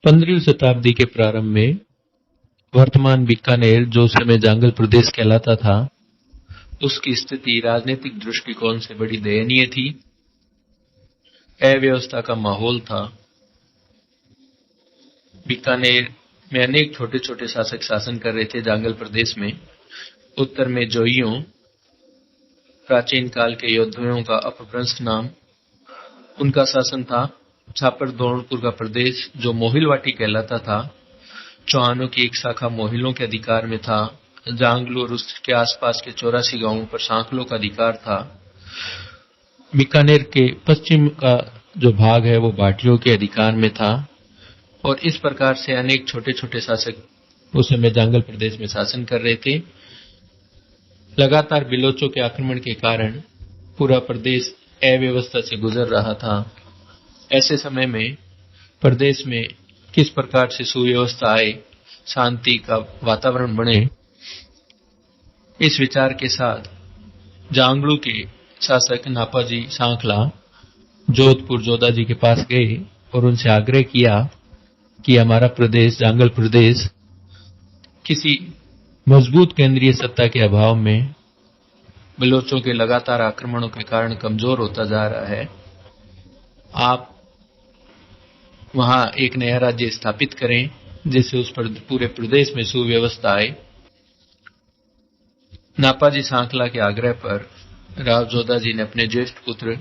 15वीं शताब्दी के प्रारंभ में वर्तमान बीकानेर, जो उस समय जांगल प्रदेश कहलाता था, उसकी स्थिति राजनीतिक दृष्टिकोण से बड़ी दयनीय थी। अव्यवस्था का माहौल था। बीकानेर में अनेक छोटे छोटे शासक शासन कर रहे थे। जांगल प्रदेश में उत्तर में जोइयों, प्राचीन काल के योद्धाओं का अपभ्रंश नाम उनका शासन था। छापर दौलतपुर का प्रदेश, जो मोहिलवाटी कहलाता था, चौहानों की एक शाखा मोहिलों के अधिकार में था। जांगलू और उसके आसपास के 84 गांवों पर सांकलों का अधिकार था। बीकानेर के पश्चिम का जो भाग है वो भाटियों के अधिकार में था। और इस प्रकार से अनेक छोटे छोटे शासक उस समय जांगल प्रदेश में शासन कर रहे थे। लगातार बिलोचों के आक्रमण के कारण पूरा प्रदेश अव्यवस्था से गुजर रहा था। ऐसे समय में प्रदेश में किस प्रकार से सुव्यवस्था आए, शांति का वातावरण बने, इस विचार के साथ जांगलू के शासक नापाजी सांखला जोधपुर जोधा जी के पास गए और उनसे आग्रह किया कि हमारा प्रदेश, जांगल प्रदेश, किसी मजबूत केंद्रीय सत्ता के अभाव में बलोचों के लगातार आक्रमणों के कारण कमजोर होता जा रहा है। आप वहां एक नया राज्य स्थापित करें जिससे उस पर पूरे प्रदेश में सुव्यवस्था आए। नापाजी सांखला के आग्रह पर राव जोधा जी ने अपने ज्येष्ठ पुत्र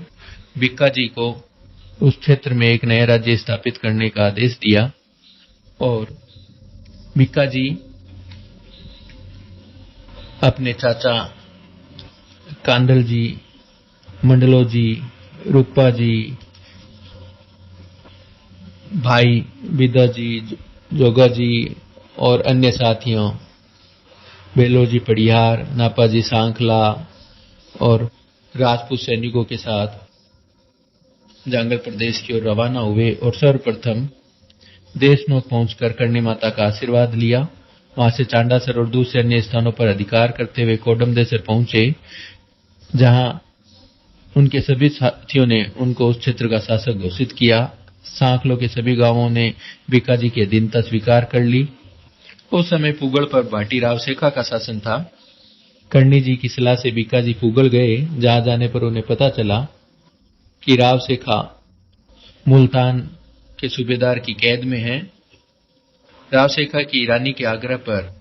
बीका जी को उस क्षेत्र में एक नया राज्य स्थापित करने का आदेश दिया। और बीका जी अपने चाचा कांदल जी, मंडलो जी, रूपा जी, भाई बिदा जी, जोगा जी और अन्य साथियों बेलोजी पड़ियार, नापाजी सांखला और राजपूत सैनिकों के साथ जांगल प्रदेश की ओर रवाना हुए और सर्वप्रथम देशनोक पहुंचकर करणी माता का आशीर्वाद लिया। वहां से चांडासर और दूसरे अन्य स्थानों पर अधिकार करते हुए कोडमदेसर पहुंचे, जहां उनके सभी साथियों ने उनको उस क्षेत्र का शासक घोषित किया। सांखलों के सभी गांवों ने बीकाजी की अधीनता स्वीकार कर ली। उस समय पुगल पर भाटी राव शेखा का शासन था। करणी जी की सलाह से बीकाजी पुगल गए, जहां जाने पर उन्हें पता चला कि राव शेखा मुल्तान के सूबेदार की कैद में है। राव शेखा की ईरानी के आग्रह पर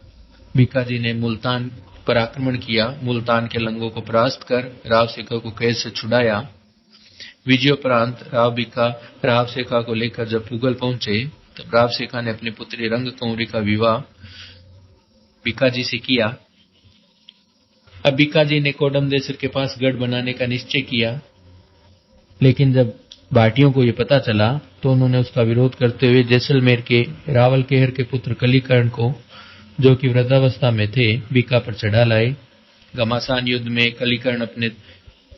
बीकाजी ने मुल्तान पर आक्रमण किया। मुल्तान के लंगों को परास्त कर राव शेखा को कैद से छुड़ाया। विजयोपरांत राव बीका राव शेखा को लेकर जब पुगल पहुंचे, तब राव शेखा ने अपनी पुत्री रंग कंवरी का विवाह बीकाजी से किया। अब बीकाजी ने कोडमदेसर के पास गढ़ बनाने का निश्चय किया, लेकिन जब भाटियों को यह पता चला तो उन्होंने उसका विरोध करते हुए जैसलमेर के रावल केहर के पुत्र कलीकर्ण को, जो कि वृद्धावस्था में थे, बीका पर चढ़ा लाए। घमासान युद्ध में कलीकर्ण अपने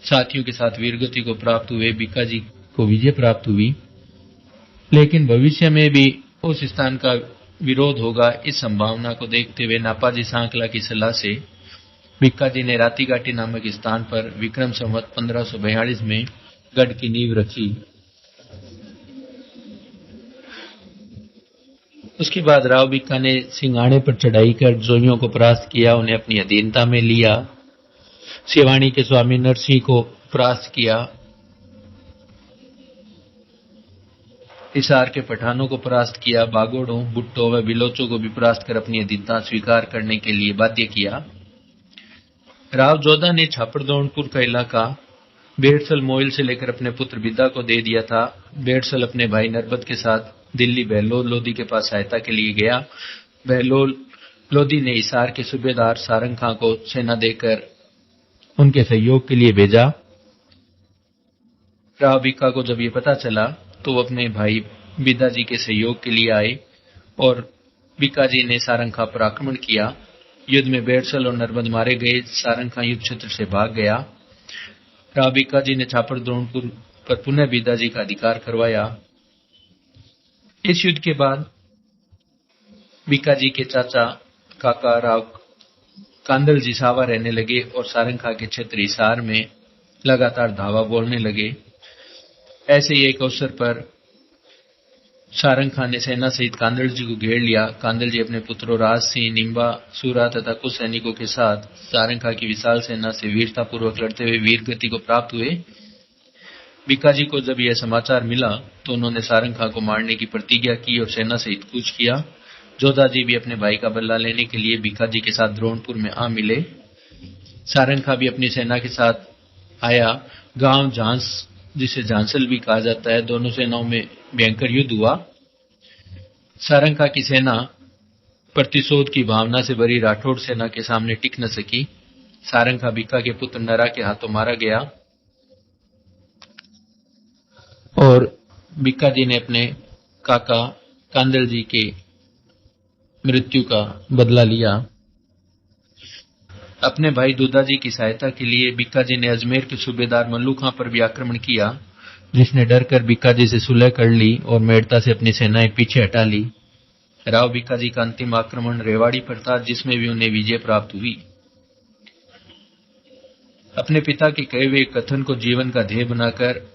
साथियों के साथ वीरगति को प्राप्त हुए। बीकाजी को विजय प्राप्त हुई, लेकिन भविष्य में भी उस स्थान का विरोध होगा, इस संभावना को देखते हुए नापाजी सांखला की सलाह से बीकाजी ने रातीघाटी नामक स्थान पर विक्रम संवत 1542 में गढ़ की नींव रखी। उसके बाद राव बीका ने सिंगाणे पर चढ़ाई कर जोइयों को परास्त किया, उन्हें अपनी अधीनता में लिया। सिवानी के स्वामी नरसिंह को परास्त किया। हिसार के पठानों को परास्त किया। बागोड़ों, बुट्टों व बिलोचों को भी परास्त कर अपनी अधीनता स्वीकार करने के लिए बाध्य किया। राव जोधा ने छापरदौलपुर का इलाका बेड़सल मोइल से लेकर अपने पुत्र बिदा को दे दिया था। बेड़सल अपने भाई नरबत के साथ दिल्ली बहलोल लोधी के पास सहायता के लिए गया। बहलोल लोधी ने हिसार के सूबेदार सारंग खां को सेना देकर उनके सहयोग के लिए भेजा। राव बीका को जब ये पता चला तो वो अपने भाई बिदा जी के सहयोग के लिए आए और बीका जी ने सारंग खां पर आक्रमण किया। युद्ध में बेड़सल और नरबत मारे गए। सारंग खां युद्ध क्षेत्र से भाग गया। राव बीका जी ने छापर द्रोणपुर पर पुनः बिदा जी का अधिकार करवाया। इस युद्ध के बाद बीका जी के चाचा काका राव कांदल जी सावा रहने लगे और सारंग खां के क्षेत्र हिसार में लगातार धावा बोलने लगे। ऐसे ही एक अवसर पर सारंग खान ने सेना सहित कांदल जी को घेर लिया। कांदल जी अपने पुत्रों राज सिंह, निम्बा, सूरा तथा कुछ सैनिकों के साथ सारंग खान की विशाल सेना से वीरतापूर्वक लड़ते हुए वीर गति को प्राप्त हुए। बीकाजी को जब यह समाचार मिला तो उन्होंने सारंग खान को मारने की प्रतिज्ञा की और सेना सहित कूच किया। जोधाजी भी अपने भाई का बदला लेने के लिए बीकाजी के साथ द्रोणपुर में आ मिले। सारंग खान भी अपनी सेना के साथ आया। गांव झांस, जिसे झांसल भी कहा जाता है, दोनों सेनाओं में भयंकर युद्ध हुआ। सारंग खान की सेना प्रतिशोध की भावना से भरी राठौड़ सेना के सामने टिक न सकी। सारंग खान बीका के पुत्र नरा के हाथों मारा गया और बीका जी ने अपने काका कांदल जी के मृत्यु का बदला लिया। अपने भाई दूधाजी की सहायता के लिए बीकाजी ने अजमेर के सूबेदार मल्लू खां पर भी आक्रमण किया, जिसने डरकर बीकाजी से सुलह कर ली और मेड़ता से अपनी सेनाएं पीछे हटा ली। राव बीकाजी का अंतिम आक्रमण रेवाड़ी पर था, जिसमें भी उन्हें विजय प्राप्त हुई। अपने पिता के कहे हुए कथन को जीवन का ध्येय बनाकर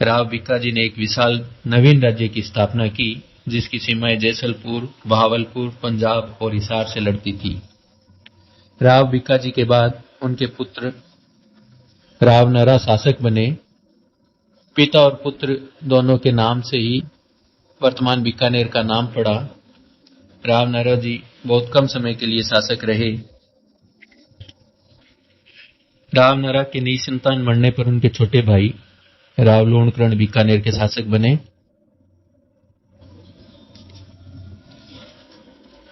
राव बीकाजी ने एक विशाल नवीन राज्य की स्थापना की, जिसकी सीमाएं जैसलपुर, बहावलपुर, पंजाब और हिसार से लड़ती थी। राव बीकाजी के बाद उनके पुत्र राव नरा शासक बने। पिता और पुत्र दोनों के नाम से ही वर्तमान बीकानेर का नाम पड़ा। राव नरा जी बहुत कम समय के लिए शासक रहे। राव नरा के निसंतान मरने पर उनके छोटे भाई राव लूणकरण बीकानेर के शासक बने।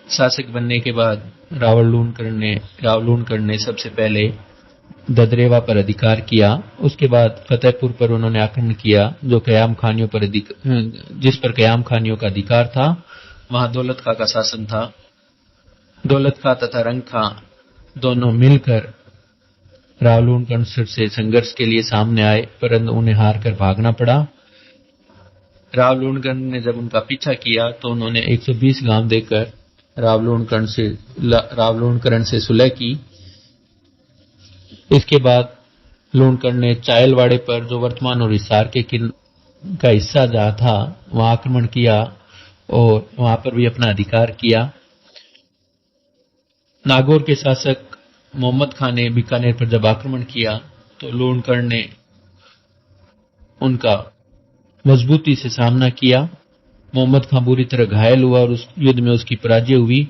शासक बनने के बाद राव लूणकरण ने सबसे पहले ददरेवा पर अधिकार किया। उसके बाद फतेहपुर पर उन्होंने आक्रमण किया, जो जिस पर कयाम खानियों का अधिकार था। वहां दौलत खां का शासन था। दौलत खां तथा रंग खां दोनों मिलकर राव लूणकरण से संघर्ष के लिए सामने आए, परंतु उन्हें हार कर भागना पड़ा। राव लूणकरण ने जब उनका पीछा किया तो उन्होंने 120 गांव देकर राव लूणकरण से सुलह की। इसके बाद लूणकरण ने चायलवाड़े पर, जो वर्तमान और हिसार के का हिस्सा जहां था, वहां आक्रमण किया और वहां पर भी अपना अधिकार किया। नागौर के शासक मोहम्मद खान ने बीकानेर पर जब आक्रमण किया तो लूणकरण ने उनका मजबूती से सामना किया। मोहम्मद खान बुरी तरह घायल हुआ और उस युद्ध में उसकी पराजय हुई।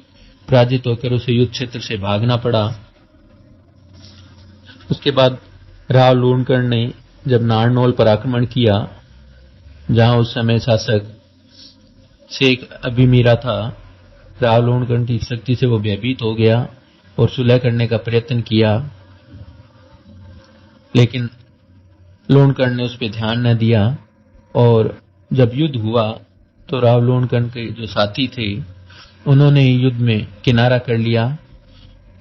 पराजित होकर उसे युद्ध क्षेत्र से भागना पड़ा। उसके बाद राव लूणकरण ने जब नारनौल पर आक्रमण किया, जहां उस समय शासक शेख अभिमीरा था, राव लूणकरण की शक्ति से वो भयभीत हो गया और सुलह करने का प्रयत्न किया, लेकिन लूणकरण ने उस पर ध्यान न दिया। और जब युद्ध हुआ तो राव लूणकरण के जो साथी थे, उन्होंने युद्ध में किनारा कर लिया।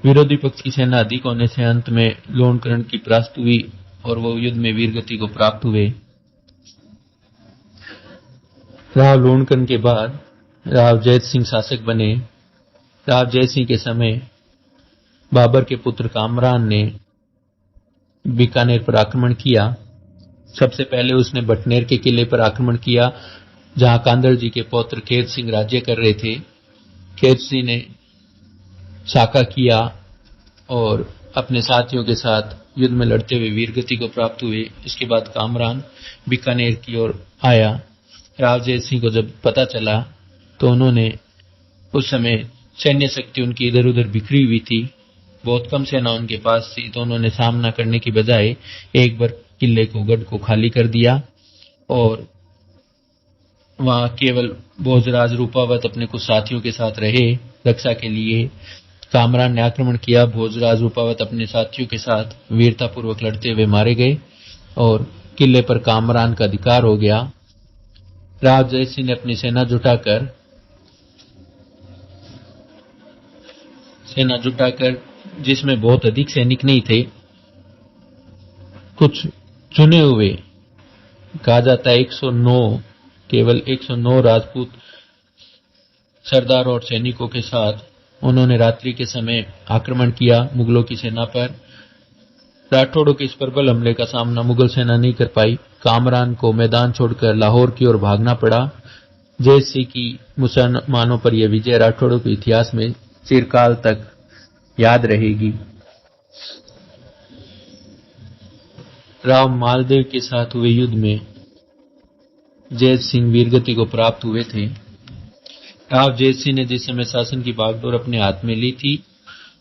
विरोधी पक्ष की सेना अधिक होने से अंत में लूणकरण की परास्त हुई और वो युद्ध में वीरगति को प्राप्त हुए। राव लूणकरण के बाद राव जैत सिंह शासक बने। राव जैत सिंह के समय बाबर के पुत्र कामरान ने बीकानेर पर आक्रमण किया। सबसे पहले उसने बटनेर के किले पर आक्रमण किया, जहां कांदल जी के पौत्र खेत सिंह राज्य कर रहे थे। खेत सिंह ने साका किया और अपने साथियों के साथ युद्ध में लड़ते हुए वीरगति को प्राप्त हुए। इसके बाद कामरान बीकानेर की ओर आया। राव जैत सिंह को जब पता चला तो उन्होंने, उस समय सैन्य शक्ति उनकी इधर उधर बिखरी हुई थी, बहुत कम सेना उनके पास थी, तो उन्होंने सामना करने की बजाय एक बार किले को, गढ़ को खाली कर दिया और वहां केवल भोजराज रूपावत अपने कुछ साथियों के साथ रहे रक्षा के लिए। कामरान ने आक्रमण किया। भोजराज रूपावत अपने साथियों के साथ वीरतापूर्वक लड़ते हुए मारे गए और किले पर कामरान का अधिकार हो गया। राव जय सिंह ने अपनी सेना जुटाकर, जिसमें बहुत अधिक सैनिक नहीं थे, कुछ चुने हुए, कहा जाता है 109, केवल 109 राजपूत सरदार और सैनिकों के साथ उन्होंने रात्रि के समय आक्रमण किया मुगलों की सेना पर। राठौड़ों के इस प्रबल हमले का सामना मुगल सेना नहीं कर पाई। कामरान को मैदान छोड़कर लाहौर की ओर भागना पड़ा। जय सिंह की मुसलमानों पर यह विजय राठौड़ों के इतिहास में चिरकाल तक याद रहेगी। राव मालदेव के साथ हुए युद्ध में जय सिंह वीरगति को प्राप्त हुए थे। राव जय सिंह ने जिस समय शासन की बागडोर अपने हाथ में ली थी,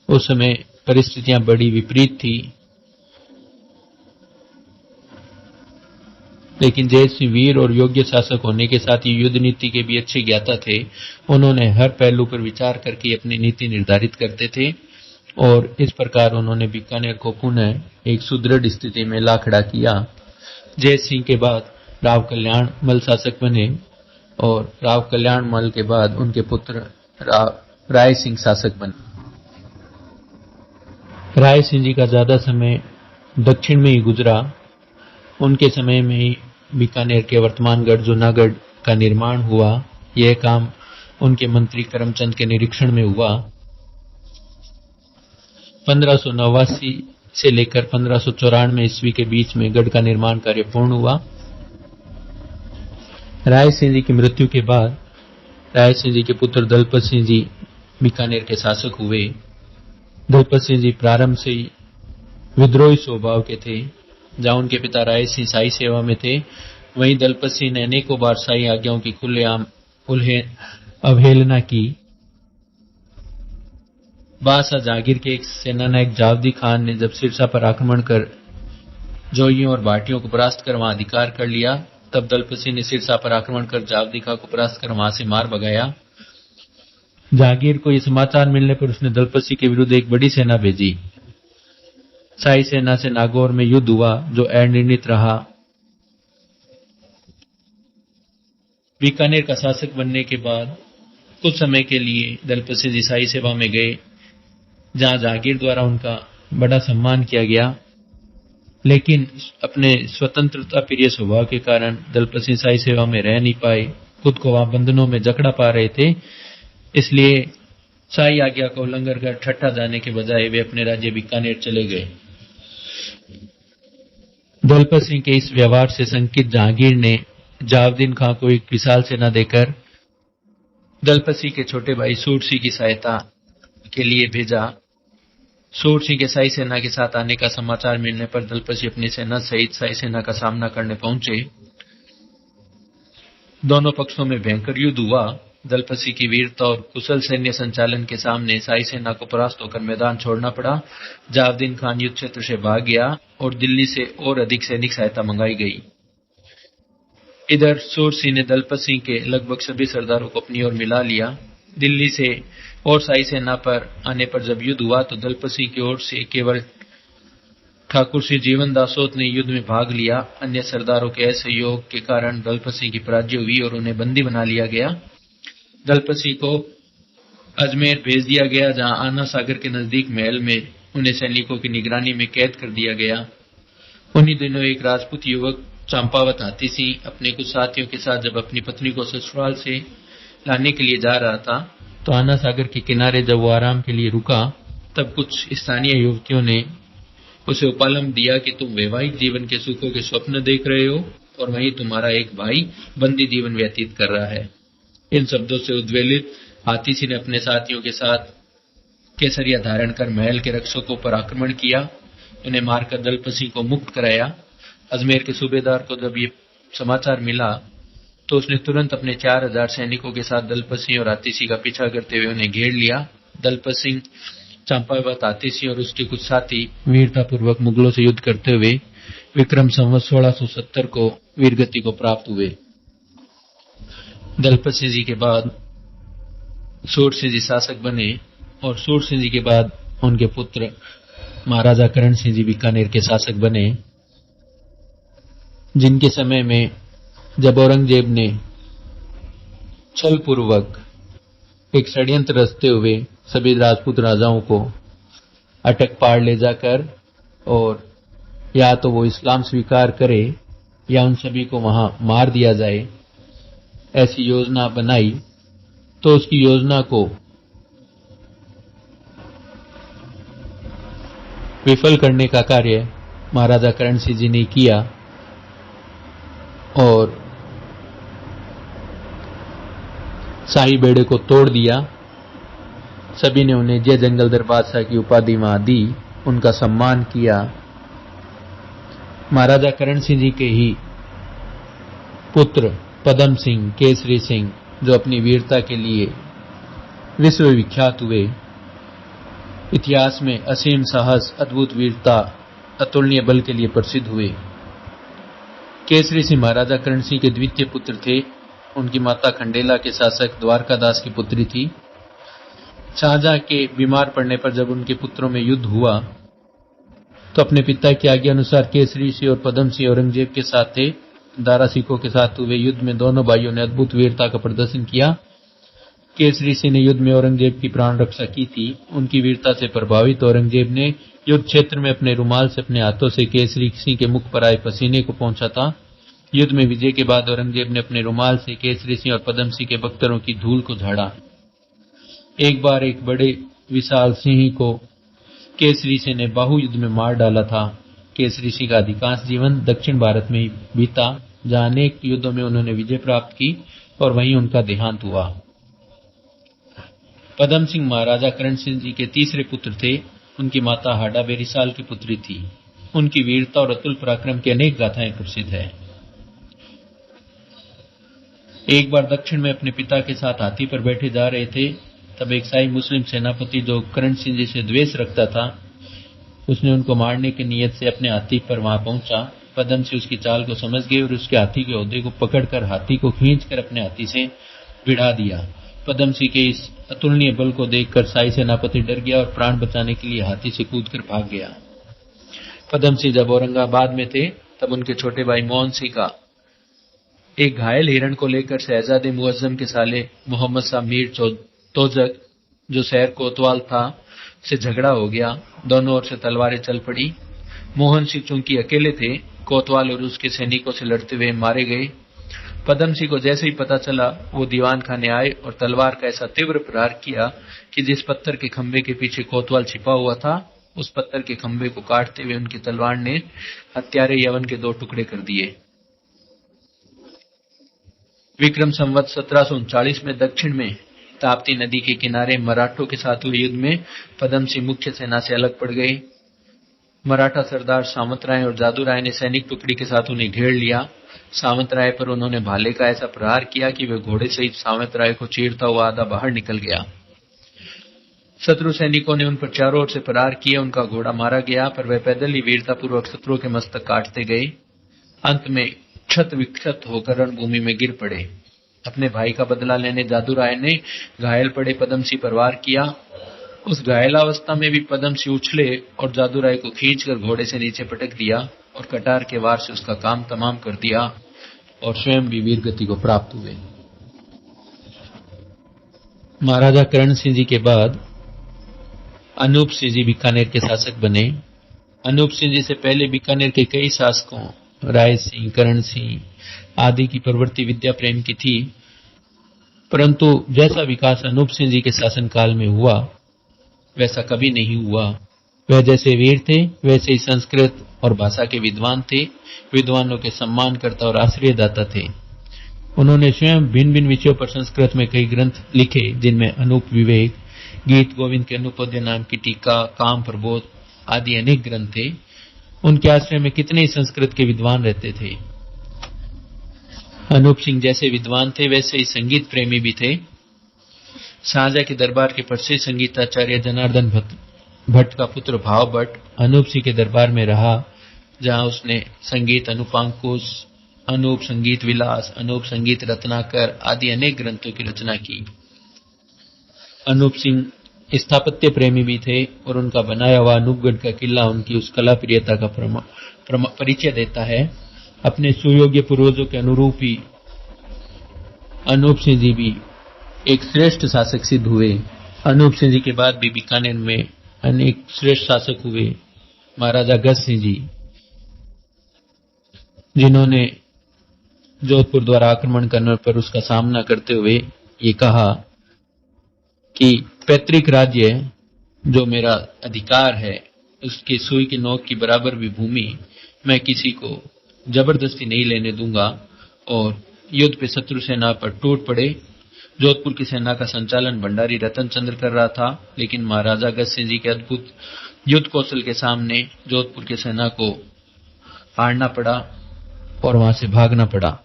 उस समय परिस्थितियां बड़ी विपरीत थी, लेकिन जय सिंह वीर और योग्य शासक होने के साथ ही युद्ध नीति के भी अच्छे ज्ञाता थे। उन्होंने हर पहलू पर विचार करके अपनी नीति निर्धारित करते थे और इस प्रकार उन्होंने बीकानेर को पुनः एक सुदृढ़ स्थिति में ला खड़ा किया। जय सिंह के बाद राव कल्याण मल शासक बने और राव कल्याण मल के बाद उनके पुत्र राय सिंह शासक बने। राय सिंह जी का ज्यादा समय दक्षिण में ही गुजरा। उनके समय में ही बीकानेर के वर्तमान गढ़ जूनागढ़ का निर्माण हुआ। यह काम उनके मंत्री करमचंद के निरीक्षण में हुआ। 1589 से लेकर 1594 ईस्वी के बीच में गढ़ का निर्माण कार्य पूर्ण हुआ। राय सिंह जी की मृत्यु के बाद राय सिंह जी के पुत्र दलपत सिंह जी बीकानेर के शासक हुए। दलपत सिंह जी प्रारंभ से ही विद्रोही स्वभाव के थे। जहां उनके पिता राय सिंह शाही सेवा में थे, वहीं दलपत सिंह ने अनेकों बार शाही आज्ञाओं की खुलेआम अवहेलना की। बादशाह जहांगीर के एक सेनानायक जावदी खान ने जब सिरसा पर आक्रमण कर जोइयों और भाटियों को परास्त कर वहां अधिकार कर लिया, तब दलपत सिंह ने सिरसा पर आक्रमण कर जावदी खान को परास्त कर वहां से मार भगाया। जहांगीर को यह समाचार मिलने पर उसने दलपत सिंह के विरुद्ध एक बड़ी सेना भेजी। शाही सेना से नागौर में युद्ध हुआ, जो अनिर्णित रहा। बीकानेर का शासक बनने के बाद कुछ समय के लिए दलपत सिंह जी शाही सेवा में गए, जहां जहांगीर द्वारा उनका बड़ा सम्मान किया गया, लेकिन अपने स्वतंत्रता प्रिय स्वभाव के कारण दलपत सिंह शाही सेवा में रह नहीं पाए। खुद को वहां बंधनों में जकड़ा पा रहे थे, इसलिए शाही आज्ञा का उल्लंघन कर ठट्ठा जाने के बजाय वे अपने राज्य बीकानेर चले गए। दलपत सिंह के इस व्यवहार से शंकित जहांगीर ने जावदीन खां को एक विशाल सेना देकर दलपत सिंह के छोटे भाई सूर सिंह की सहायता के लिए भेजा। सूर सिंह के शाही सेना के साथ आने का समाचार मिलने पर दलपत सिंह अपनी सेना सहित शाही सेना का सामना करने पहुंचे। दोनों पक्षों में भयंकर युद्ध हुआ। दलपत सिंह की वीरता और कुशल सैन्य संचालन के सामने शाही सेना को परास्त होकर मैदान छोड़ना पड़ा। जावदीन खान युद्ध क्षेत्र से भाग गया और दिल्ली से और अधिक सैनिक सहायता मंगाई गई। इधर सूर सिंह ने दलपत सिंह के लगभग सभी सरदारों को अपनी ओर मिला लिया। दिल्ली से और शाही सेना पर आने पर जब युद्ध हुआ तो दलपत सिंह की ओर से केवल ठाकुर सिंह जीवन दासोत ने युद्ध में भाग लिया। अन्य सरदारों के असहयोग के कारण दलपत सिंह की पराजय हुई और उन्हें बंदी बना लिया गया। दलपत सिंह को अजमेर भेज दिया गया, जहां आना सागर के नजदीक महल में उन्हें सैनिकों की निगरानी में कैद कर दिया गया। उन्हीं दिनों एक राजपूत युवक चंपावत हाथी सिंह अपने कुछ साथियों के साथ जब अपनी पत्नी को ससुराल से लाने के लिए जा रहा था, तो आना सागर के किनारे जब वो आराम के लिए रुका, तब कुछ स्थानीय युवतियों ने उसे उपालम दिया कि तुम वैवाहिक जीवन के सुखों के स्वप्न देख रहे हो और वहीं तुम्हारा एक भाई बंदी जीवन व्यतीत कर रहा है। इन शब्दों से उद्वेलित हाथी सिंह ने अपने साथियों के साथ केसरिया धारण कर महल के रक्षकों पर आक्रमण किया। उन्हें मारकर दलपत सिंह को मुक्त कराया। अजमेर के सूबेदार को जब ये समाचार मिला तो उसने तुरंत अपने 4000 सैनिकों के साथ दलपत सिंह और हाथी सिंह का पीछा करते हुए उन्हें घेर लिया। दलपत सिंह, चंपावत हाथी सिंह और उसके कुछ साथी वीरतापूर्वक मुगलों से युद्ध करते हुए विक्रम संवत 1670 को वीरगति को प्राप्त हुए। दलपत सिंह जी के बाद सूर सिंह जी शासक बने और सूर सिंह जी के बाद उनके पुत्र महाराजा करण सिंह जी बीकानेर के शासक बने, जिनके समय में जब औरंगजेब ने छलपूर्वक एक षड्यंत्र रचते हुए सभी राजपूत राजाओं को अटक पार ले जाकर और या तो वो इस्लाम स्वीकार करे या उन सभी को वहां मार दिया जाए, ऐसी योजना बनाई, तो उसकी योजना को विफल करने का कार्य महाराजा करण सिंह जी ने किया और शाही बेड़े को तोड़ दिया। सभी ने उन्हें जय जंगलधर बादशाह की उपाधि वहां दी, उनका सम्मान किया। महाराजा करण सिंह जी के ही पुत्र पदम सिंह, केसरी सिंह, जो अपनी वीरता के लिए विश्व विख्यात हुए, इतिहास में असीम साहस, अद्भुत वीरता, अतुलनीय बल के लिए प्रसिद्ध हुए। केसरी सिंह महाराजा करण सिंह के द्वितीय पुत्र थे। उनकी माता खंडेला के शासक द्वारकादास की पुत्री थी। शाहजहां के बीमार पड़ने पर जब उनके पुत्रों में युद्ध हुआ तो अपने पिता की आज्ञा अनुसार केसरी सिंह और पदम सिंह औरंगजेब के साथ थे। दारा सिखों के साथ हुए युद्ध में दोनों भाइयों ने अद्भुत वीरता का प्रदर्शन किया। केसरी सिंह ने युद्ध में औरंगजेब की प्राण रक्षा की थी। उनकी वीरता से प्रभावित औरंगजेब ने युद्ध क्षेत्र में अपने रुमाल से अपने हाथों से केसरी सिंह के मुख पर आए पसीने को पोंछा था। युद्ध में विजय के बाद औरंगजेब ने अपने रुमाल से केसरी सिंह और पदम सिंह के बख्तरों की धूल को झाड़ा। एक बार एक बड़े विशाल सिंह को केसरी सिंह ने बाहु युद्ध में मार डाला था। केसरी सिंह का अधिकांश जीवन दक्षिण भारत में ही बीता, जहां अनेक युद्धों में उन्होंने विजय प्राप्त की और वहीं उनका देहांत हुआ। पदम सिंह महाराजा करण सिंह जी के तीसरे पुत्र थे। उनकी माता हाडा बेरीसाल की पुत्री थी। उनकी वीरता और अतुल पराक्रम की अनेक गाथाएं प्रसिद्ध है। एक बार दक्षिण में अपने पिता के साथ हाथी पर बैठे जा रहे थे, तब एक शाही मुस्लिम सेनापति जो करण सिंह जी से द्वेष रखता था, उसने उनको मारने की नीयत से अपने हाथी पर वहां पहुंचा। पदम सिंह उसकी चाल को समझ गए और उसके हाथी के ओहदे को पकड़कर हाथी को खींचकर अपने हाथी से भिड़ा दिया। पदम सिंह के इस अतुलनीय बल को देखकर शाही सेनापति डर गया और प्राण बचाने के लिए हाथी से कूदकर भाग गया। पदम सिंह जब औरंगाबाद में थे, तब उनके छोटे भाई मोहन सिंह का एक घायल हिरण को लेकर शहजादे मुअज्जम के साले मोहम्मद शाह मीर तोजक, जो शहर कोतवाल था, से झगड़ा हो गया। दोनों ओर से तलवारें चल पड़ी। मोहन सिंह चूंकि अकेले थे, कोतवाल और उसके सैनिकों से लड़ते हुए मारे गए। पदम सिंह को जैसे ही पता चला, वो दीवान खाने आए और तलवार का ऐसा तीव्र प्रहार किया कि जिस पत्थर के खंभे के पीछे कोतवाल छिपा हुआ था, उस पत्थर के खंभे को काटते हुए उनकी तलवार ने हत्यारे यवन के 2 टुकड़े कर दिए। विक्रम संवत 1739 में दक्षिण में ताप्ती नदी के किनारे मराठों के साथ हुए युद्ध में पदम सिंह मुख्य सेना से अलग पड़ गए। मराठा सरदार सामंतराय और जादूराय ने सैनिक टुकड़ी के साथ उन्हें घेर लिया। सामंतराय पर उन्होंने भाले का ऐसा प्रहार किया कि वह घोड़े सहित सामंतराय को चीरता हुआ आधा बाहर निकल गया। शत्रु सैनिकों ने उन पर चारों ओर से प्रहार किए। उनका घोड़ा मारा गया, पर वह पैदल ही वीरतापूर्वक शत्रुओं के मस्तक काटते गए। अंत में क्षत विक्षत होकर रणभूमि में गिर पड़े। अपने भाई का बदला लेने जादूराय ने घायल पड़े पदम सिंह पर वार किया। उस घायलावस्था में भी पदम सिंह उछले और जादूराय को खींचकर घोड़े से नीचे पटक दिया और कटार के वार से उसका काम तमाम कर दिया और स्वयं भी वीर गति को प्राप्त हुए। महाराजा करण सिंह जी के बाद अनूप सिंह जी बीकानेर के शासक बने। अनूप सिंह जी से पहले बीकानेर के कई शासकों, राय सिंह, करण सिंह आदि की प्रवृत्ति विद्या प्रेम की थी, परंतु जैसा विकास अनूप सिंह जी के शासनकाल में हुआ, वैसा कभी नहीं हुआ। वह जैसे वीर थे, वैसे ही संस्कृत और भाषा के विद्वान थे, विद्वानों के सम्मानकर्ता और आश्रयदाता थे। उन्होंने स्वयं भिन्न भिन्न विषयों पर संस्कृत में कई ग्रंथ लिखे, जिनमें अनूप विवेक, गीत गोविंद के अनुपद्य नाम की टीका, काम प्रबोध आदि अनेक ग्रंथ थे। उनके आश्रय में कितने ही संस्कृत के विद्वान रहते थे। अनूप सिंह जैसे विद्वान थे, वैसे ही संगीत प्रेमी भी थे। शाहजहां के दरबार के प्रसिद्ध संगीताचार्य जनार्दन भट्ट का पुत्र भाव भट्ट अनूप सिंह के दरबार में रहा, जहां उसने संगीत अनुपांकुश, अनूप संगीत विलास, अनूप संगीत रत्नाकर आदि अनेक ग्रंथों की रचना की। अनूप सिंह स्थापत्य प्रेमी भी थे और उनका बनाया हुआ अनूपगढ़ का किला उनकी उस कला प्रियता का परिचय देता है। अपने सुयोग्य पूर्वजों के अनुरूप ही अनूप सिंह जी भी एक श्रेष्ठ शासक सिद्ध हुए। अनूप सिंह जी के बाद भी बीकानेर में अनेक श्रेष्ठ शासक हुए। महाराजा गज सिंह जी, जिन्होंने जोधपुर द्वारा आक्रमण करने पर उसका सामना करते हुए ये कहा कि पैतृक राज्य जो मेरा अधिकार है, उसके सुई की नोक की बराबर भी भूमि मैं किसी को जबरदस्ती नहीं लेने दूंगा, और युद्ध पे शत्रु सेना पर टूट पड़े जोधपुर की सेना का संचालन भंडारी रतन चंद्र कर रहा था, लेकिन महाराजा अगस्त सिंह जी के अद्भुत युद्ध कौशल के सामने जोधपुर की सेना को हारना पड़ा और वहां से भागना पड़ा।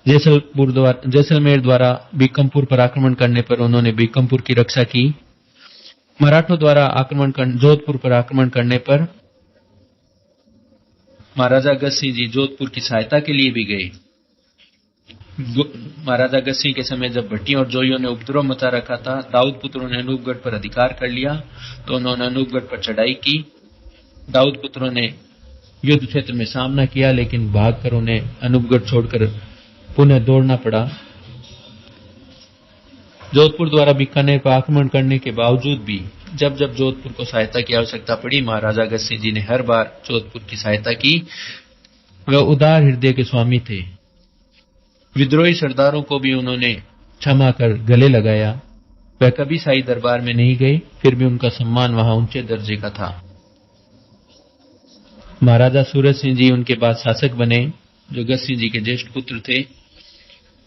जैसलमेर द्वारा बीकमपुर पर आक्रमण करने पर उन्होंने बीकमपुर की रक्षा की। मराठों द्वारा जोधपुर पर आक्रमण करने पर महाराजा अगस्त सिंह जी जोधपुर की सहायता के लिए भी गए। महाराजा अगस्त सिंह के समय जब भट्टियों और जोइयों ने उपद्रव मचा रखा था, दाऊद पुत्रों ने अनूपगढ़ पर अधिकार कर लिया, तो उन्होंने अनूपगढ़ पर चढ़ाई की। दाऊद पुत्रों ने युद्ध क्षेत्र में सामना किया, लेकिन भागकर उन्हें अनूपगढ़ छोड़कर पुनः दौड़ना पड़ा। जोधपुर द्वारा बीकानेर पर आक्रमण करने के बावजूद भी जब जब जोधपुर को सहायता की आवश्यकता पड़ी, महाराजा अगस्त सिंह जी ने हर बार जोधपुर की सहायता की। वह उदार हृदय के स्वामी थे। विद्रोही सरदारों को भी उन्होंने क्षमा कर गले लगाया। वह कभी शाही दरबार में नहीं गए, फिर भी उनका सम्मान वहां ऊंचे दर्जे का था। महाराजा सूरज सिंह जी उनके बाद शासक बने, जो अगस्त सिंह जी के ज्येष्ठ पुत्र थे।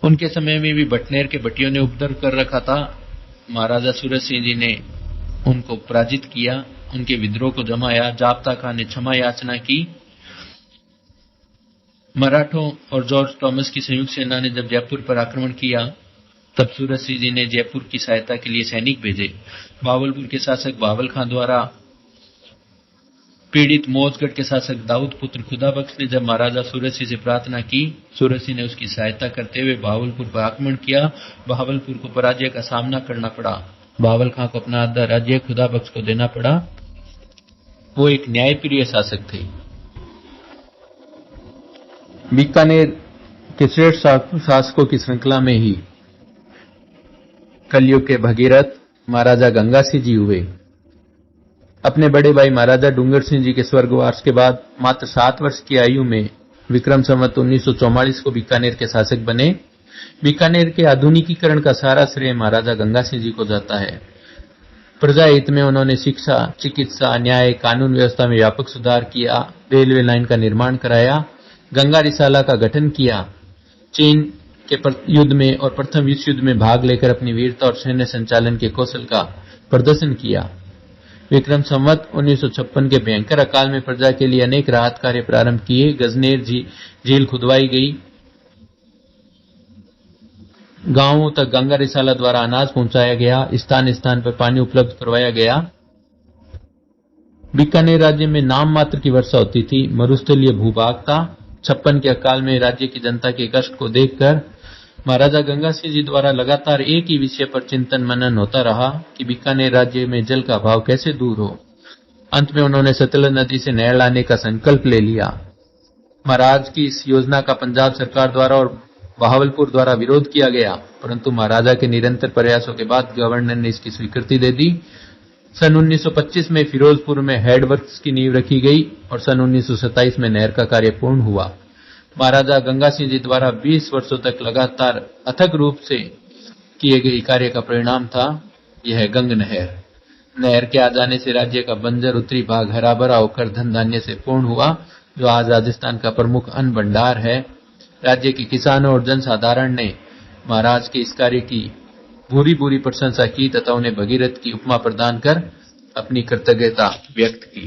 उनके समय में भी बटनेर के भट्टियों ने उपद्रव कर रखा था। महाराजा सूरज सिंह जी ने उनको पराजित किया, उनके विद्रोह को जमाया। जाब्ता खान ने क्षमा याचना की। मराठों और जॉर्ज टॉमस की संयुक्त सेना ने जब जयपुर पर आक्रमण किया, तब सूरज सिंह जी ने जयपुर की सहायता के लिए सैनिक भेजे। भावलपुर के शासक बावल खां द्वारा पीड़ित मौजगढ़ के शासक दाऊद पुत्र खुदाबख्श ने जब महाराजा सूरज सिंह से प्रार्थना की, सूरज सिंह ने उसकी सहायता करते हुए भावलपुर पर आक्रमण किया। भावलपुर को पराजय का सामना करना पड़ा। बावल खां को अपना आधा राज्य खुदाबख्श को देना पड़ा। वो एक न्यायप्रिय शासक थे। बीकानेर के श्रेष्ठ शासकों की श्रृंखला में ही कलयुग के भगीरथ महाराजा गंगा सिंह जी हुए। अपने बड़े भाई महाराजा डूंगर सिंह जी के स्वर्गवास के बाद मात्र 7 वर्ष की आयु में विक्रम संवत 1944 को बीकानेर के शासक बने। बीकानेर के आधुनिकीकरण का सारा श्रेय महाराजा गंगा सिंह जी को जाता है। प्रजा हित में उन्होंने शिक्षा, चिकित्सा, न्याय, कानून व्यवस्था में व्यापक सुधार किया। रेलवे लाइन का निर्माण कराया। गंगा रिसाला का गठन किया। चीन के युद्ध में और प्रथम विश्व युद्ध में भाग लेकर अपनी वीरता और सैन्य संचालन के कौशल का प्रदर्शन किया। विक्रम संवत 1956 के भयंकर अकाल में प्रजा के लिए अनेक राहत कार्य प्रारंभ किए। गजनेर झील खुदवाई गई। गांवों तक गंगा रिसाला द्वारा अनाज पहुंचाया गया। स्थान स्थान पर पानी उपलब्ध करवाया गया। बीकानेर राज्य में नाम मात्र की वर्षा होती थी। मरुस्थलीय भूभाग था। 56 के अकाल में राज्य की जनता के कष्ट को देखकर महाराजा गंगा सिंह जी द्वारा लगातार एक ही विषय पर चिंतन मनन होता रहा कि बीकानेर राज्य में जल का अभाव कैसे दूर हो। अंत में उन्होंने सतलज नदी से नहर लाने का संकल्प ले लिया। महाराज की इस योजना का पंजाब सरकार द्वारा और बहावलपुर द्वारा विरोध किया गया, परंतु महाराजा के निरंतर प्रयासों के बाद गवर्नर ने इसकी स्वीकृति दे दी। सन 1925 में फिरोजपुर में हेडवर्क्स की नींव रखी गई और सन 1927 में नहर का कार्य पूर्ण हुआ। महाराजा गंगा सिंह जी द्वारा 20 वर्षों तक लगातार अथक रूप से किए गए कार्य का परिणाम था यह गंग नहर। नहर के आ जाने से राज्य का बंजर उत्तरी भाग हरा भरा होकर धन धान्य से पूर्ण हुआ, जो आज राजस्थान का प्रमुख अन्न भंडार है। राज्य के किसानों और जनसाधारण ने महाराज के इस कार्य की भूरी भूरी प्रशंसा की तथा उन्हें भगीरथ की उपमा प्रदान कर अपनी कृतज्ञता व्यक्त की।